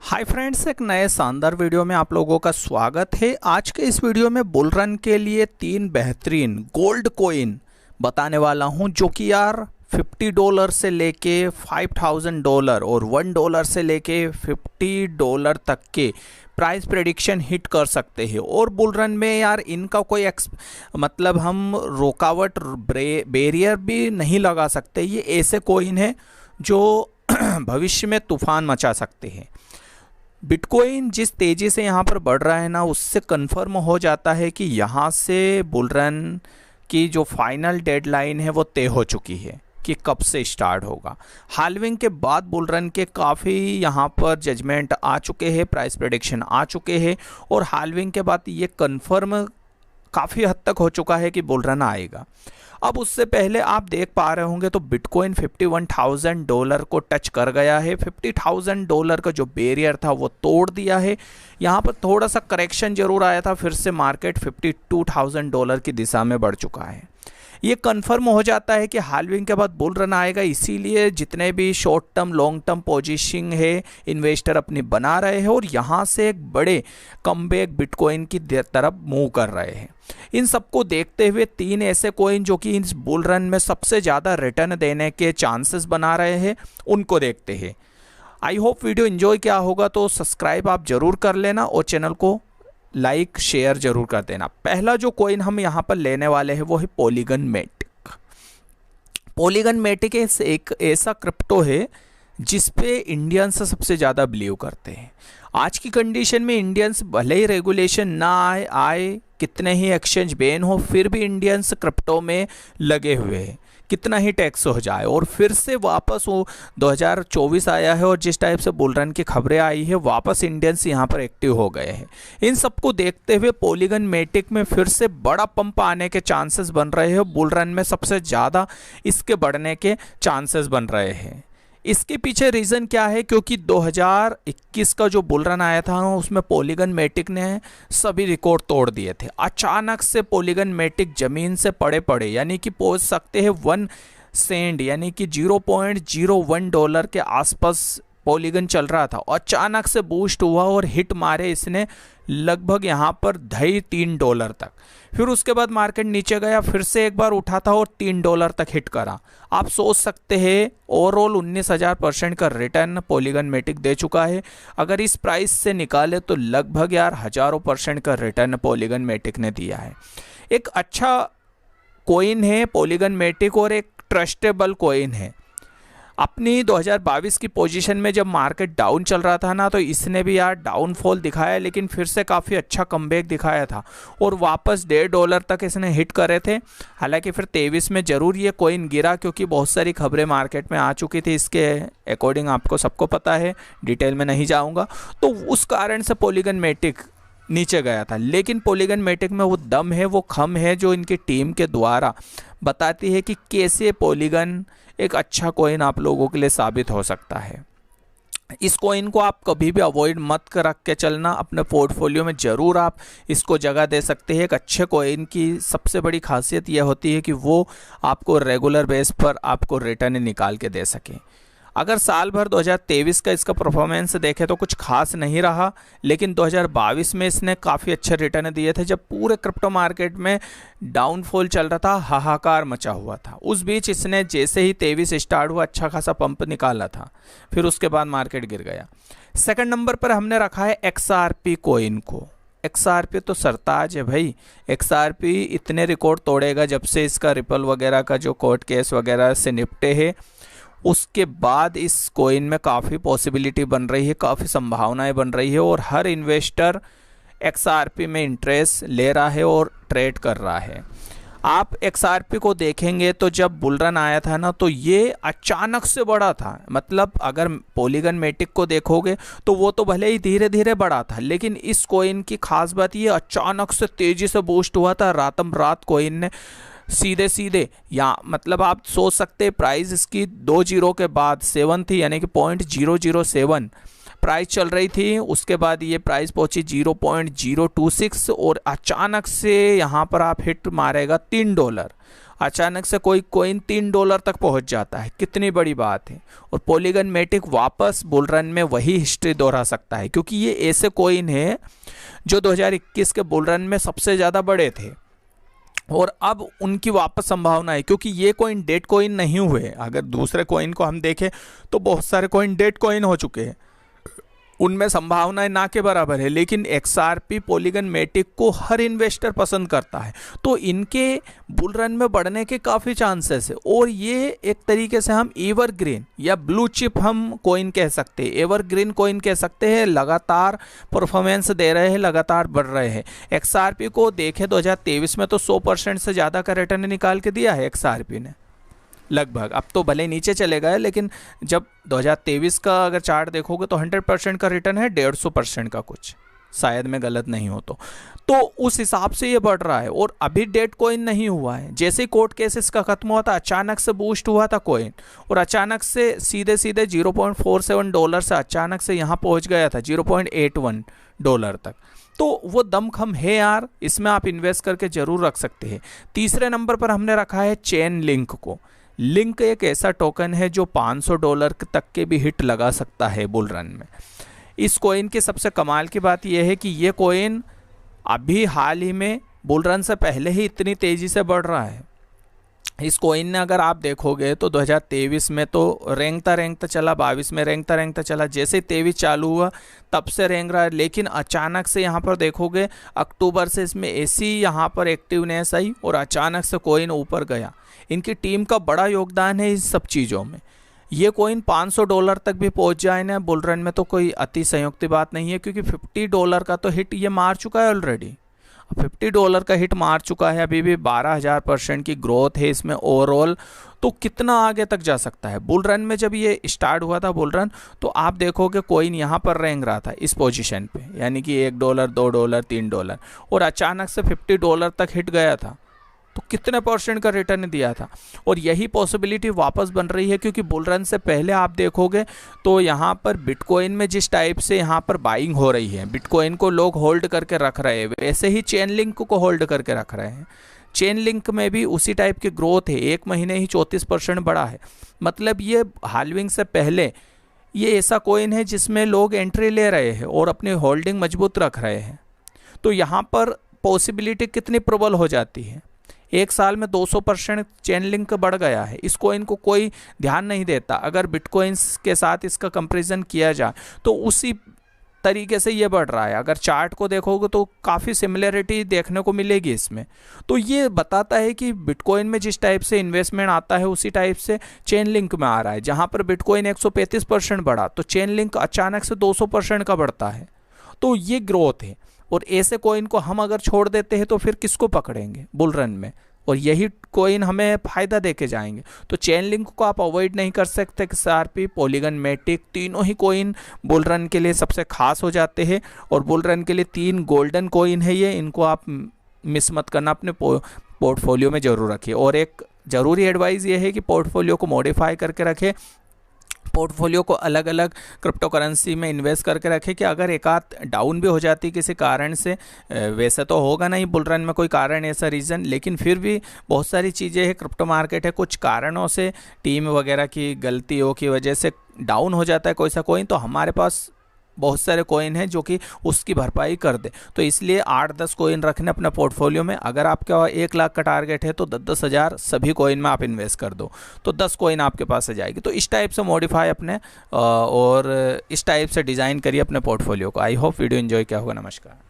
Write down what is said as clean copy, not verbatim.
Hi friends, एक नए शानदार वीडियो में आप लोगों का स्वागत है। आज के इस वीडियो में बुल रन के लिए 3 बेहतरीन गोल्ड कॉइन बताने वाला हूं, जो कि यार $50 से लेके $5000 और $1 से लेके $50 तक के प्राइस प्रेडिक्शन हिट कर सकते हैं। और बुल रन में यार इनका कोई मतलब हम रुकावट बैरियर भी नहीं लगा सकते। ये ऐसे कॉइन है जो भविष्य में तूफान मचा सकते हैं। बिटकॉइन जिस तेज़ी से यहाँ पर बढ़ रहा है ना, उससे कंफर्म हो जाता है कि यहाँ से बुल रन की जो फाइनल डेडलाइन है वो तय हो चुकी है कि कब से स्टार्ट होगा। हाल्विंग के बाद बुल रन के काफ़ी यहाँ पर जजमेंट आ चुके हैं, प्राइस प्रेडिक्शन आ चुके हैं, और हाल्विंग के बाद ये कंफर्म काफ़ी हद तक हो चुका है कि बुल रन आएगा। अब उससे पहले आप देख पा रहे होंगे तो बिटकॉइन $51,000 को टच कर गया है। $50,000 का जो बैरियर था वो तोड़ दिया है। यहाँ पर थोड़ा सा करेक्शन जरूर आया था, फिर से मार्केट $52,000 की दिशा में बढ़ चुका है। ये कंफर्म हो जाता है कि हाल्विंग के बाद बुल रन आएगा, इसीलिए जितने भी short term long term position है इन्वेस्टर अपनी बना रहे हैं और यहाँ से एक बड़े कमबैक बिटकॉइन की तरफ मूव कर रहे हैं। इन सबको देखते हुए 3 ऐसे कॉइन जो कि इस बुल रन में सबसे ज़्यादा रिटर्न देने के चांसेस बना रहे हैं, उनको देखते हैं। आई होप वीडियो एंजॉय किया होगा, तो सब्सक्राइब आप जरूर कर लेना और चैनल को लाइक शेयर जरूर कर देना। पहला जो कॉइन हम यहाँ पर लेने वाले हैं वो है पॉलीगन मैटिक। पॉलीगन मैटिक एक ऐसा क्रिप्टो है जिस पे इंडियंस सबसे ज़्यादा बिलीव करते हैं। आज की कंडीशन में इंडियंस भले ही रेगुलेशन ना आए कितने ही एक्सचेंज बैन हो, फिर भी इंडियंस क्रिप्टो में लगे हुए हैं, कितना ही टैक्स हो जाए। और फिर से वापस वो 2024 आया है और जिस टाइप से बुल रन की खबरें आई है, वापस इंडियंस यहाँ पर एक्टिव हो गए हैं। इन सबको देखते हुए पॉलीगन मैटिक में फिर से बड़ा पंप आने के चांसेस बन रहे हैं। बुल रन में सबसे ज़्यादा इसके बढ़ने के चांसेस बन रहे हैं। इसके पीछे रीज़न क्या है? क्योंकि 2021 का जो बुल रन आया था उसमें पॉलीगन मैटिक ने सभी रिकॉर्ड तोड़ दिए थे। अचानक से पॉलीगन मैटिक ज़मीन से पड़े यानी कि पहुंच सकते हैं 1 सेंट यानी कि $0.01 के आसपास पॉलीगन चल रहा था। अचानक से बूस्ट हुआ और हिट मारे इसने लगभग यहाँ पर $3 तक। फिर उसके बाद मार्केट नीचे गया, फिर से एक बार उठा था और $3 तक हिट करा। आप सोच सकते हैं ओवरऑल 19,000% का रिटर्न पॉलीगन मैटिक दे चुका है। अगर इस प्राइस से निकाले तो लगभग यार हज़ारों % का रिटर्न पॉलीगन मैटिक ने दिया है। एक अच्छा कॉइन है पॉलीगन मैटिक और एक ट्रस्टेबल कॉइन है। अपनी 2022 की पोजीशन में जब मार्केट डाउन चल रहा था ना, तो इसने भी यार डाउनफॉल दिखाया, लेकिन फिर से काफ़ी अच्छा कमबैक दिखाया था और वापस $1.5 तक इसने हिट करे थे। हालांकि फिर 23 में ज़रूर ये कॉइन गिरा, क्योंकि बहुत सारी खबरें मार्केट में आ चुकी थी इसके अकॉर्डिंग, आपको सबको पता है, डिटेल में नहीं जाऊँगा। तो उस कारण से पॉलीगन मैटिक नीचे गया था। लेकिन पॉलीगन मैटिक में वो दम है, वो खम है जो इनकी टीम के द्वारा बताती है कि कैसे पॉलीगन एक अच्छा कॉइन आप लोगों के लिए साबित हो सकता है। इस कॉइन को आप कभी भी अवॉइड मत रख के चलना, अपने पोर्टफोलियो में ज़रूर आप इसको जगह दे सकते हैं। एक अच्छे कॉइन की सबसे बड़ी खासियत यह होती है कि वो आपको रेगुलर बेस पर आपको रिटर्न निकाल के दे सके। अगर साल भर 2023 का इसका परफॉर्मेंस देखें तो कुछ खास नहीं रहा, लेकिन 2022 में इसने काफ़ी अच्छे रिटर्न दिए थे जब पूरे क्रिप्टो मार्केट में डाउनफॉल चल रहा था, हाहाकार मचा हुआ था। उस बीच इसने जैसे ही 23 स्टार्ट हुआ अच्छा खासा पंप निकाला था, फिर उसके बाद मार्केट गिर गया। सेकंड नंबर पर हमने रखा है XRP कॉइन को। XRP तो सरताज है भाई। XRP इतने रिकॉर्ड तोड़ेगा जब से इसका रिपल वगैरह का जो कोर्ट केस वगैरह से निपटे है, उसके बाद इस कॉइन में काफ़ी पॉसिबिलिटी बन रही है, काफ़ी संभावनाएं बन रही है और हर इन्वेस्टर XRP में इंटरेस्ट ले रहा है और ट्रेड कर रहा है। आप XRP को देखेंगे तो जब बुल रन आया था ना, तो ये अचानक से बढ़ा था। मतलब अगर पॉलीगन मैटिक को देखोगे तो वो तो भले ही धीरे धीरे बढ़ा था, लेकिन इस कॉइन की खास बात ये अचानक से तेज़ी से बूस्ट हुआ था। रातम रात कॉइन ने सीधे या मतलब आप सोच सकते हैं प्राइस इसकी 2 जीरो के बाद 7 थी, यानी कि 0.007 प्राइस चल रही थी। उसके बाद ये प्राइस पहुंची 0.026 और अचानक से यहाँ पर आप हिट मारेगा $3। अचानक से कोई कॉइन $3 तक पहुंच जाता है, कितनी बड़ी बात है। और पॉलीगन मैटिक वापस बुल रन में वही हिस्ट्री दोहरा सकता है, क्योंकि ये ऐसे कॉइन है जो 2021 के बुल रन में सबसे ज़्यादा बड़े थे और अब उनकी वापस संभावना है, क्योंकि ये कॉइन डेड कॉइन नहीं हुए। अगर दूसरे कॉइन को हम देखें तो बहुत सारे कॉइन डेड कॉइन हो चुके हैं, उनमें संभावनाएं ना के बराबर है, लेकिन XRP पॉलीगन मैटिक को हर इन्वेस्टर पसंद करता है, तो इनके बुल रन में बढ़ने के काफ़ी चांसेस है। और ये एक तरीके से हम एवरग्रीन या ब्लू चिप हम कॉइन कह सकते हैं, एवरग्रीन कॉइन कह सकते हैं, लगातार परफॉर्मेंस दे रहे हैं, लगातार बढ़ रहे हैं। XRP को देखें 2023 में तो 100% से ज़्यादा का रिटर्न निकाल के दिया है XRP ने लगभग। अब तो भले नीचे चले गए, लेकिन जब 2023 का अगर चार्ट देखोगे तो 100% का रिटर्न है, 150% का कुछ, शायद मैं गलत नहीं हो तो उस हिसाब से ये बढ़ रहा है। और अभी डेड कॉइन नहीं हुआ है, जैसे ही कोर्ट केसेस का खत्म हुआ था अचानक से बूस्ट हुआ था कॉइन, और अचानक से सीधे सीधे $0.47 से अचानक से यहाँ पहुँच गया था $0.81 तक। तो वो दमखम है यार, इसमें आप इन्वेस्ट करके जरूर रख सकते हैं। तीसरे नंबर पर हमने रखा है चेन लिंक को। लिंक एक ऐसा टोकन है जो $500 तक के भी हिट लगा सकता है बुल रन में। इस कॉइन की सबसे कमाल की बात यह है कि ये कॉइन अभी हाल ही में बुल रन से पहले ही इतनी तेज़ी से बढ़ रहा है। इस कॉइन ने अगर आप देखोगे तो 2023 में तो रेंगता चला, 22 में रेंगता चला, जैसे 23 चालू हुआ तब से रेंग रहा है, लेकिन अचानक से यहाँ पर देखोगे अक्टूबर से इसमें ऐसी यहाँ पर एक्टिवनेस आई और अचानक से कॉइन ऊपर गया। इनकी टीम का बड़ा योगदान है इस सब चीज़ों में। ये कॉइन $500 तक भी पहुँच जाए ना बुल रन में तो कोई अति संयुक्त बात नहीं है, क्योंकि $50 का तो हिट ये मार चुका है ऑलरेडी। $50 का हिट मार चुका है, अभी भी 12,000% की ग्रोथ है इसमें ओवरऑल, तो कितना आगे तक जा सकता है। बुल रन में जब ये स्टार्ट हुआ था बुल रन, तो आप देखोगे कॉइन यहाँ पर रेंग रहा था इस पोजीशन पे, यानी कि $1, $2, $3, और अचानक से $50 तक हिट गया था, तो कितने % का रिटर्न दिया था। और यही पॉसिबिलिटी वापस बन रही है, क्योंकि बुल रन से पहले आप देखोगे तो यहाँ पर बिटकॉइन में जिस टाइप से यहाँ पर बाइंग हो रही है, बिटकॉइन को लोग होल्ड करके रख रहे हैं, वैसे ही चेन लिंक को होल्ड करके रख रहे हैं। चेन लिंक में भी उसी टाइप की ग्रोथ है, 1 महीने ही 34% बढ़ा है। मतलब ये हाल्विंग से पहले ये ऐसा कॉइन है जिसमें लोग एंट्री ले रहे हैं और अपनी होल्डिंग मजबूत रख रहे हैं। तो यहाँ पर पॉसिबिलिटी कितनी प्रबल हो जाती है, 1 साल में 200% चेन लिंक बढ़ गया है। इस कॉइन को कोई ध्यान नहीं देता। अगर बिटकॉइंस के साथ इसका कंपैरिजन किया जाए तो उसी तरीके से ये बढ़ रहा है। अगर चार्ट को देखोगे तो काफ़ी सिमिलरिटी देखने को मिलेगी इसमें। तो ये बताता है कि बिटकॉइन में जिस टाइप से इन्वेस्टमेंट आता है उसी टाइप से चेन लिंक में आ रहा है। जहाँ पर बिटकॉइन 135% बढ़ा तो चेन लिंक अचानक से 200% का बढ़ता है। तो ये ग्रोथ है, और ऐसे कॉइन को हम अगर छोड़ देते हैं तो फिर किसको पकड़ेंगे बुल रन में, और यही कॉइन हमें फ़ायदा देके जाएंगे। तो चेन लिंक को आप अवॉइड नहीं कर सकते। XRP, पॉलीगन मैटिक, तीनों ही कॉइन बुल रन के लिए सबसे खास हो जाते हैं, और बुल रन के लिए 3 गोल्डन कॉइन है ये, इनको आप मिस मत करना, अपने पोर्टफोलियो में ज़रूर रखिए। और एक ज़रूरी एडवाइस ये है कि पोर्टफोलियो को मॉडिफाई करके रखें, पोर्टफोलियो को अलग अलग क्रिप्टो करेंसी में इन्वेस्ट करके रखें कि अगर एक आध डाउन भी हो जाती किसी कारण से, वैसे तो होगा नहीं बुल रन में कोई कारण ऐसा रीज़न, लेकिन फिर भी बहुत सारी चीज़ें हैं, क्रिप्टो मार्केट है, कुछ कारणों से टीम वगैरह की गलतियों की वजह से डाउन हो जाता है कोई सा कॉइन, तो हमारे पास बहुत सारे कॉइन हैं जो कि उसकी भरपाई कर दे। तो इसलिए 8-10 कॉइन रखने अपने पोर्टफोलियो में। अगर आपका 1 लाख का टारगेट है तो 10-10 हज़ार सभी कॉइन में आप इन्वेस्ट कर दो, तो 10 कॉइन आपके पास आ जाएगी। तो इस टाइप से मॉडिफाई अपने और इस टाइप से डिज़ाइन करिए अपने पोर्टफोलियो को। आई होप वीडियो एंजॉय किया होगा। नमस्कार।